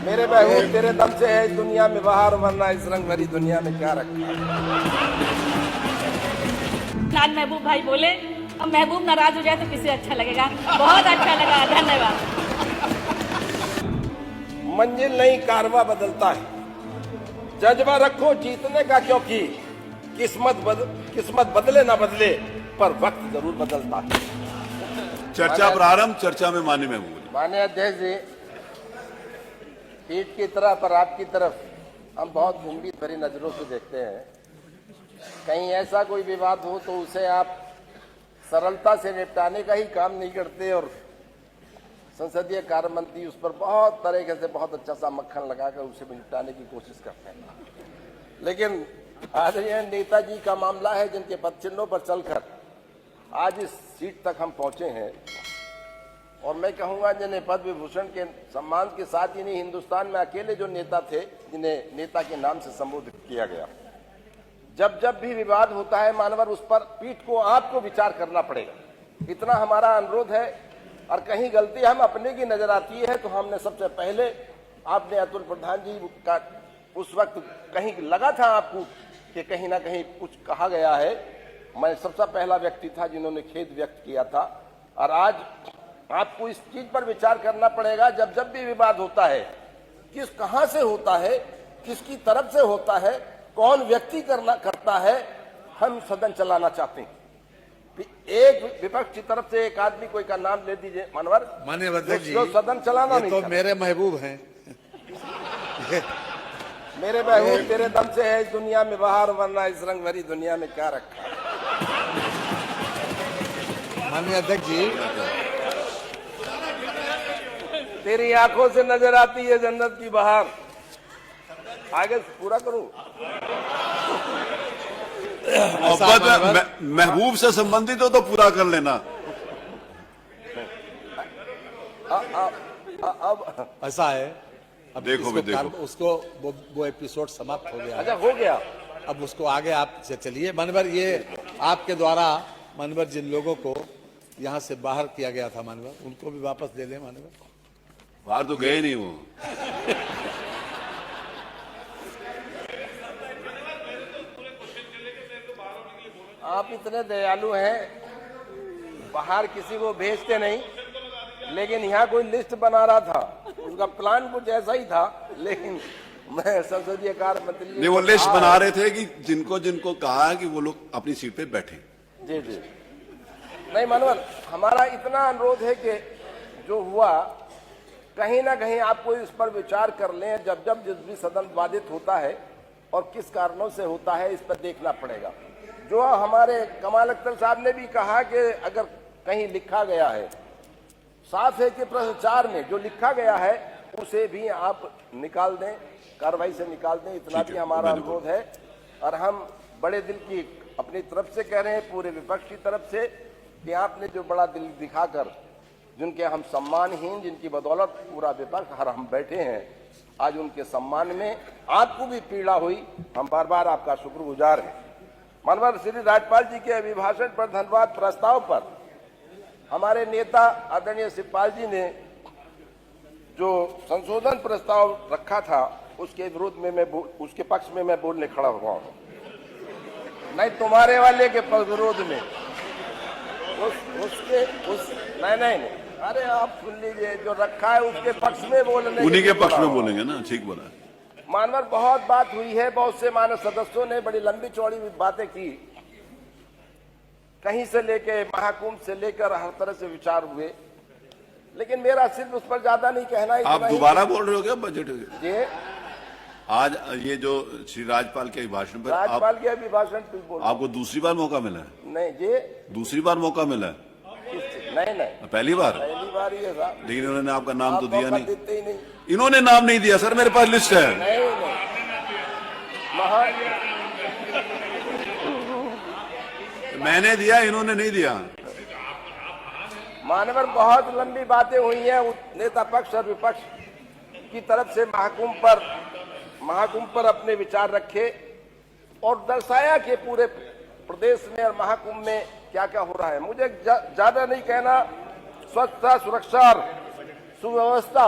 मेरे महबूब तेरे दम से है इस दुनिया में बाहर, वरना इस रंग भरी दुनिया में क्या रखा। आज महबूब भाई बोले और महबूब नाराज हो जाए तो किसे अच्छा लगेगा। बहुत अच्छा लगा, धन्यवाद। मंजिल नहीं कारवा बदलता है, जज्बा रखो जीतने का, क्योंकि किस्मत बदले ना बदले पर वक्त जरूर बदलता है। चर्चा प्रारंभ। चर्चा में माननीय महबूब। माननीय अध्यक्ष जी, पीठ की तरफ और आपकी तरफ हम बहुत उम्मीद भरी नजरों से देखते हैं। कहीं ऐसा कोई विवाद हो तो उसे आप सरलता से निपटाने का ही काम नहीं करते और संसदीय कार्य मंत्री उस पर बहुत तरीके से बहुत अच्छा सा मक्खन लगाकर उसे निपटाने की कोशिश करते हैं। लेकिन आदरणीय नेताजी का मामला है, जिनके पदचिन्हों पर चलकर आज इस सीट तक हम पहुंचे हैं। और मैं कहूंगा जिन्हें पद्म विभूषण के सम्मान के साथ ही नहीं, हिंदुस्तान में अकेले जो नेता थे जिन्हें नेता के नाम से संबोधित किया गया। जब भी विवाद होता है मानवर, उस पर पीठ को आपको विचार करना पड़ेगा, इतना हमारा अनुरोध है। और कहीं गलती हम अपने की नजर आती है तो हमने सबसे पहले, आपने अतुल प्रधान जी का उस वक्त कहीं लगा था आपको कि कहीं ना कहीं कुछ कहा गया है, मैं सबसे पहला व्यक्ति था जिन्होंने खेद व्यक्त किया था। और आज आपको इस चीज पर विचार करना पड़ेगा, जब भी विवाद होता है कहां से होता है, किसकी तरफ से होता है, कौन व्यक्ति करता है, हम सदन चलाना चाहते हैं। एक विपक्ष की तरफ से एक आदमी कोई का नाम ले दीजिए मानवर, माननीय अध्यक्ष जी, सदन चलाना नहीं तो मेरे महबूब हैं। मेरे महबूब तेरे दम से है इस दुनिया में बाहर, वरना इस रंग भरी दुनिया में क्या रखा। माननीय अध्यक्ष जी, तेरी आंखों से नजर आती है जन्नत की बहार। आगे पूरा करूं। महबूब से संबंधित हो तो पूरा कर लेना। अब ऐसा है, अब देखो भी देखो, उसको वो एपिसोड समाप्त हो गया। अच्छा हो गया, अब उसको आगे आप चलिए। मानवर, ये आपके द्वारा मानवर जिन लोगों को यहाँ से बाहर किया गया था मानवर, उनको भी वापस दे दें मानवर। बाहर तो गए नहीं वो। आप इतने दयालु हैं, बाहर किसी को भेजते नहीं, लेकिन यहाँ कोई लिस्ट बना रहा था, उसका प्लान कुछ ऐसा ही था। लेकिन मैं संसदीय कार्य मंत्री नहीं, वो लिस्ट बना रहे थे कि जिनको जिनको कहा है कि वो लोग अपनी सीट पे बैठे। जी जी, नहीं मनोहर, हमारा इतना अनुरोध है कि जो हुआ कहीं ना कहीं आपको इस पर विचार कर लें। जब जिस भी सदन बाधित होता है और किस कारणों से होता है, इस पर देखना पड़ेगा। जो हमारे कमाल अख्तर साहब ने भी कहा कि अगर कहीं लिखा गया है, साफ है कि प्रश्नोत्तर में जो लिखा गया है उसे भी आप निकाल दें, कार्रवाई से निकाल दें, इतना भी हमारा अनुरोध है। और हम बड़े दिल की अपनी तरफ से कह रहे हैं, पूरे विपक्ष की तरफ से, कि आपने जो बड़ा दिल दिखाकर, जिनके हम सम्मानहीन, जिनकी बदौलत पूरा विपक्ष हर हम बैठे हैं, आज उनके सम्मान में आपको भी पीड़ा हुई, हम बार बार आपका शुक्रगुजार हैं। मानवर, श्री राज्यपाल जी के अभिभाषण पर धन्यवाद प्रस्ताव पर हमारे नेता आदरणीय शिवपाल जी ने जो संशोधन प्रस्ताव रखा था, उसके विरोध में उसके पक्ष में मैं बोलने खड़ा हुआ हूँ। नहीं, तुम्हारे वाले के विरोध में नहीं, अरे आप सुन लीजिए, जो रखा है उसके पक्ष में बोलने, उन्हीं के पक्ष में बोलेंगे ना, ठीक बोला। मानवर, बहुत बात हुई है, बहुत से मानव सदस्यों ने बड़ी लंबी चौड़ी बातें की, कहीं से लेके महाकुंभ से लेकर हर तरह से विचार हुए, लेकिन मेरा सिर्फ उस पर ज्यादा नहीं कहना। आप दोबारा बोल रहे हो क्या बजट? जी, आज ये जो श्री राज्यपाल के अभिभाषण पर, राज्यपाल के अभिभाषण बोल, आपको दूसरी बार मौका मिला है? नहीं जी, दूसरी बार मौका मिला है? नहीं, पहली बार ही है साहब। लेकिन इन्होंने आपका नाम तो दिया नहीं। देते ही नहीं, इन्होंने नाम नहीं दिया सर, मेरे पास लिस्ट है। नहीं, मैंने दिया, इन्होंने नहीं दिया। मानवर, बहुत लंबी बातें हुई हैं नेता पक्ष और विपक्ष की तरफ से। महाकुंभ पर अपने विचार रखे और दर्शाया कि पूरे प्रदेश में और महाकुंभ में क्या क्या हो रहा है। मुझे ज्यादा नहीं कहना, स्वच्छता, सुरक्षा और सुव्यवस्था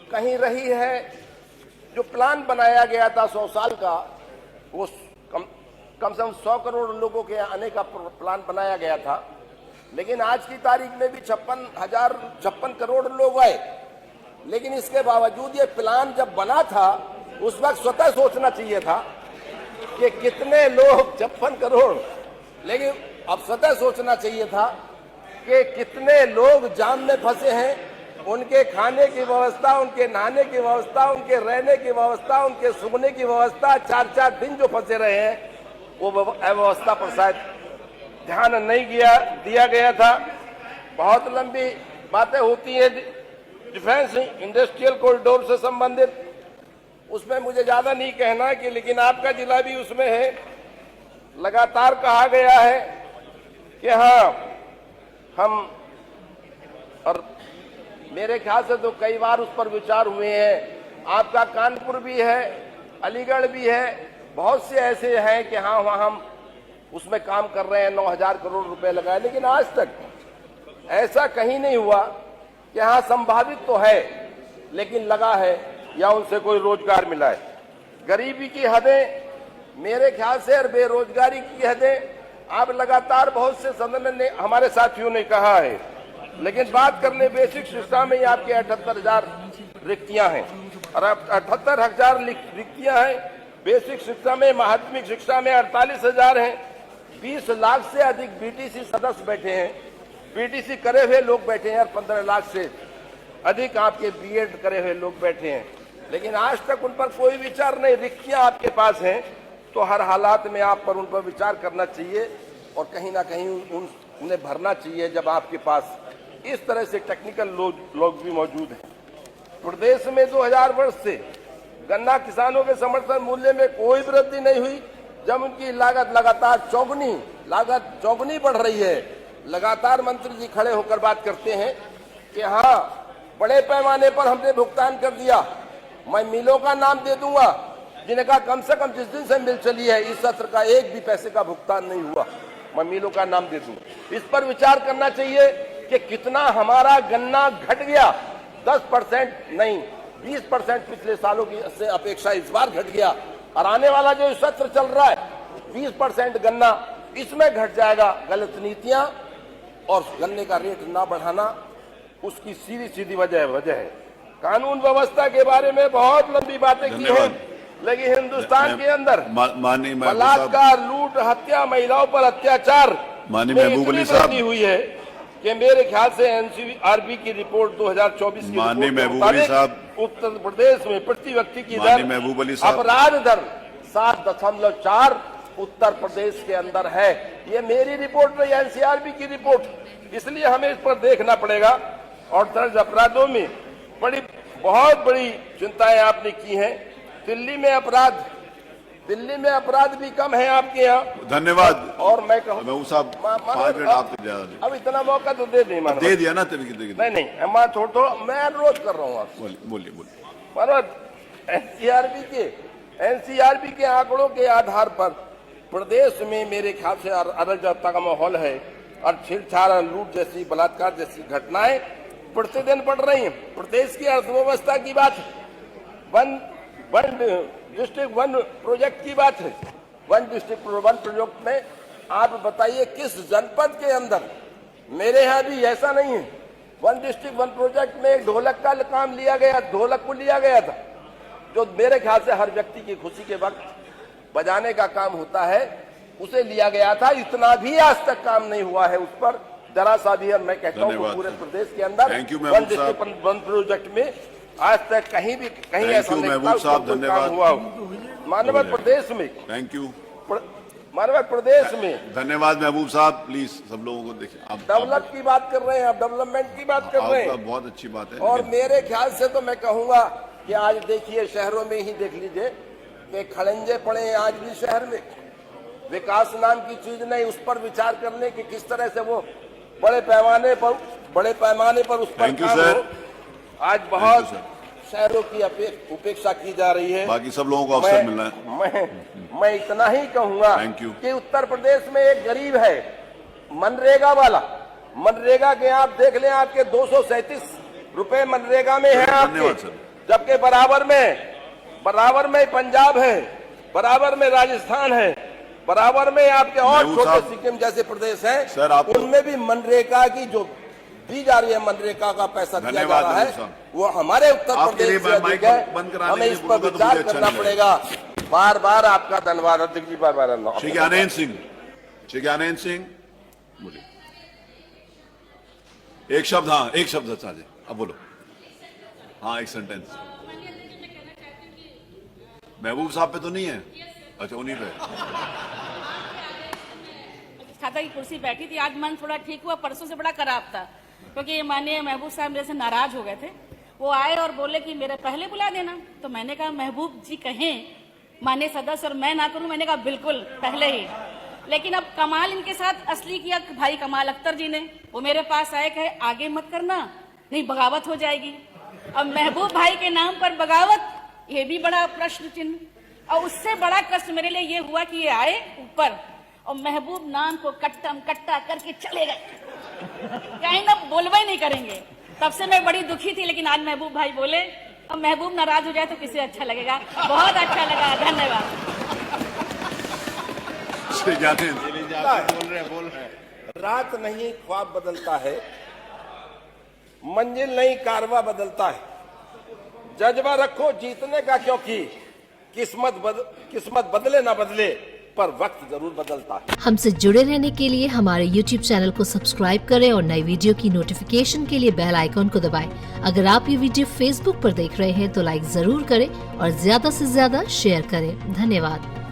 कहीं रही है। जो प्लान बनाया गया था 100 साल का, वो कम से कम 100 करोड़ लोगों के आने का प्लान बनाया गया था, लेकिन आज की तारीख में भी 56 करोड़ लोग आए। लेकिन इसके बावजूद ये प्लान जब बना था, उस वक्त स्वतः सोचना चाहिए था कि कितने लोग 56 करोड़, लेकिन अब स्वतः सोचना चाहिए था कि कितने लोग जाम में फंसे हैं, उनके खाने की व्यवस्था, उनके नहाने की व्यवस्था, उनके रहने की व्यवस्था, उनके सूखने की व्यवस्था, 4-4 दिन जो फंसे रहे हैं, वो व्यवस्था पर शायद ध्यान नहीं दिया गया था। बहुत लंबी बातें होती हैं डिफेंस इंडस्ट्रियल कॉरिडोर से संबंधित, उसमें मुझे ज्यादा नहीं कहना कि, लेकिन आपका जिला भी उसमें है। लगातार कहा गया है कि हाँ हम, और मेरे ख्याल से तो कई बार उस पर विचार हुए हैं। आपका कानपुर भी है, अलीगढ़ भी है, बहुत से ऐसे हैं कि हाँ वहाँ हम उसमें काम कर रहे हैं, 9,000 करोड़ रुपए लगाए, लेकिन आज तक ऐसा कहीं नहीं हुआ कि हाँ संभावित तो है लेकिन लगा है या उनसे कोई रोजगार मिला है। गरीबी की हदें मेरे ख्याल से और बेरोजगारी की हदें आप लगातार बहुत से सदन ने, हमारे साथियों ने कहा है, लेकिन बात कर ले बेसिक शिक्षा में ही आपके 78,000 रिक्तियां हैं, और 78,000 रिक्तियां हैं। बेसिक शिक्षा में, माध्यमिक शिक्षा में 48,000 हैं। 20 लाख से अधिक बीटीसी सदस्य बैठे हैं, बीटीसी करे हुए लोग बैठे हैं, और 15 लाख से अधिक आपके बीएड करे हुए लोग बैठे हैं, लेकिन आज तक उन पर कोई विचार नहीं। रिक्तियां आपके पास हैं, तो हर हालात में आप पर उन पर विचार करना चाहिए और कहीं ना कहीं उन्हें भरना चाहिए जब आपके पास इस तरह से टेक्निकल लोग भी मौजूद हैं। प्रदेश में 2000 वर्ष से गन्ना किसानों के समर्थन मूल्य में कोई वृद्धि नहीं हुई, जब उनकी लागत लगातार चौगुनी बढ़ रही है। लगातार मंत्री जी खड़े होकर बात करते हैं कि हाँ बड़े पैमाने पर हमने भुगतान कर दिया। मैं मिलों का नाम दे दूंगा जिनका कम से कम जिस दिन से मिल चली है इस सत्र का एक भी पैसे का भुगतान नहीं हुआ, मैं मिलों का नाम दे दूंगा। इस पर विचार करना चाहिए कि कितना हमारा गन्ना घट गया। 10% नहीं 20% पिछले सालों की से अपेक्षा इस बार घट गया, और आने वाला जो सत्र चल रहा है 20% गन्ना इसमें घट जाएगा। गलत नीतियां और गन्ने का रेट ना बढ़ाना उसकी सीधी वजह है। कानून व्यवस्था के बारे में बहुत लंबी बातें की हैं, लेकिन हिंदुस्तान के अंदर बलात्कार, लूट, हत्या, महिलाओं पर अत्याचार माननीय महबूब साहब हुई है कि मेरे ख्याल से एनसीआरबी की रिपोर्ट 2024 की माननीय महबूब साहब, उत्तर प्रदेश में प्रति व्यक्ति की दर, अपराध दर 7.4 उत्तर प्रदेश के अंदर है। ये मेरी रिपोर्ट नहीं, एनसीआरबी की रिपोर्ट, इसलिए हमें इस पर देखना पड़ेगा। और दर्ज अपराधों में बहुत बड़ी चिंताएं आपने की हैं। दिल्ली में अपराध भी कम है आपके यहाँ। धन्यवाद। और मैं कहूँ साहब 5 मिनट आपके अब इतना मौका तो दे दिया ना। नहीं मैं थोड़ा मैं अनुरोध कर रहा हूँ आपसे। बोलिए। एनसीआरबी के आंकड़ों के आधार पर प्रदेश में मेरे ख्याल से अराजकता का माहौल है, और छेड़छाड़, लूट जैसी, बलात्कार जैसी घटनाएं प्रतिदिन बढ़ रही हैं। प्रदेश की अर्थव्यवस्था की बात, वन डिस्ट्रिक्ट वन प्रोजेक्ट की बात है। वन डिस्ट्रिक्ट वन प्रोजेक्ट में आप बताइए किस जनपद के अंदर, मेरे यहाँ भी ऐसा नहीं है। वन डिस्ट्रिक्ट वन प्रोजेक्ट में ढोलक का काम लिया गया, ढोलक को लिया गया था, जो मेरे ख्याल से हर व्यक्ति की खुशी के वक्त बजाने का काम होता है, उसे लिया गया था। इतना भी आज तक काम नहीं हुआ है उस पर जरा सा भी। और मैं कहता हूँ पूरे प्रदेश के अंदर वन डिस्ट्रिक्ट वन प्रोजेक्ट में आज तक कहीं ऐसा नहीं हुआ मानव प्रदेश में। थैंक यू मानव प्रदेश में। धन्यवाद महबूब साहब। प्लीज सब लोगों को देखिए, आप डेवलप की बात कर रहे हैं, आप डेवलपमेंट की बात कर रहे हैं, बहुत अच्छी बात है। और मेरे ख्याल से तो मैं कहूंगा कि आज देखिए शहरों में ही देख लीजिए कि खड़ंजे पड़े हैं आज भी शहर में। विकास नाम की चीज नहीं, उस पर विचार करने की किस तरह से वो बड़े पैमाने पर उस पर काम हो। आज बहुत शहरों की उपेक्षा की जा रही है। बाकी सब लोगों को अवसर मिलना है। मैं इतना ही कहूंगा कि उत्तर प्रदेश में एक गरीब है मनरेगा वाला, मनरेगा के आप देख लें, आपके 237 रुपए मनरेगा में है आपके, जबकि बराबर में पंजाब है, बराबर में राजस्थान है, बराबर में आपके और महबूब छोटे साहब, सिक्किम जैसे प्रदेश हैं, सर, आपको- उनमें भी मनरेगा की जो दी जा रही है, मनरेगा का पैसा दिया जा धन्यवाद रहा महबूब है, साहब। वो हमारे उत्तर आपके लिए प्रदेश से मैं अधिक माइक है। बंद कराने हमें के इस लिए पर बोलूंगा तो विचार मुझे अच्छा करना नहीं पड़ेगा। बार बार आपका धन्यवाद अध्यक्ष जी, बार बार श्री ज्ञानेन्द्र सिंह, श्री ज्ञानेन्द्र सिंह बोलिए। एक शब्द, हाँ एक शब्द साझे, अब बोलो। हाँ एक सेंटेंस। महबूब साहब पे तो नहीं है? अच्छा उन्हीं पे। छाता की कुर्सी बैठी थी, आज मन थोड़ा ठीक हुआ, परसों से बड़ा खराब था, क्योंकि माननीय महबूब साहब मेरे से नाराज हो गए थे। वो आए और बोले कि मेरे पहले बुला देना, तो मैंने कहा महबूब जी कहें माननीय सदस्य और मैं ना करूं, मैंने कहा बिल्कुल पहले ही। लेकिन अब कमाल इनके साथ असली किया भाई कमाल अख्तर जी ने। वो मेरे पास आए, कहे आगे मत करना, नहीं बगावत हो जाएगी। अब महबूब भाई के नाम पर बगावत, ये भी बड़ा प्रश्न चिन्ह। और उससे बड़ा कष्ट मेरे लिए ये हुआ कि ये आए ऊपर और महबूब नाम को कट्टम कट्टा करके चले गए, कहीं ना बोलवा ही नहीं करेंगे। तब से मैं बड़ी दुखी थी, लेकिन आज महबूब भाई बोले। अब महबूब नाराज हो जाए तो किसे अच्छा लगेगा? बहुत अच्छा लगा, धन्यवाद। श्री ज्ञानेन्द्र बोल रहे रात नहीं ख्वाब बदलता है, मंजिल नहीं कारवा बदलता है। जज्बा रखो जीतने का, क्योंकि किस्मत बदले ना बदले पर वक्त जरूर बदलता है। हमसे जुड़े रहने के लिए हमारे YouTube चैनल को सब्सक्राइब करें और नई वीडियो की नोटिफिकेशन के लिए बेल आइकॉन को दबाएं। अगर आप ये वीडियो Facebook पर देख रहे हैं तो लाइक जरूर करें और ज्यादा से ज्यादा शेयर करें। धन्यवाद।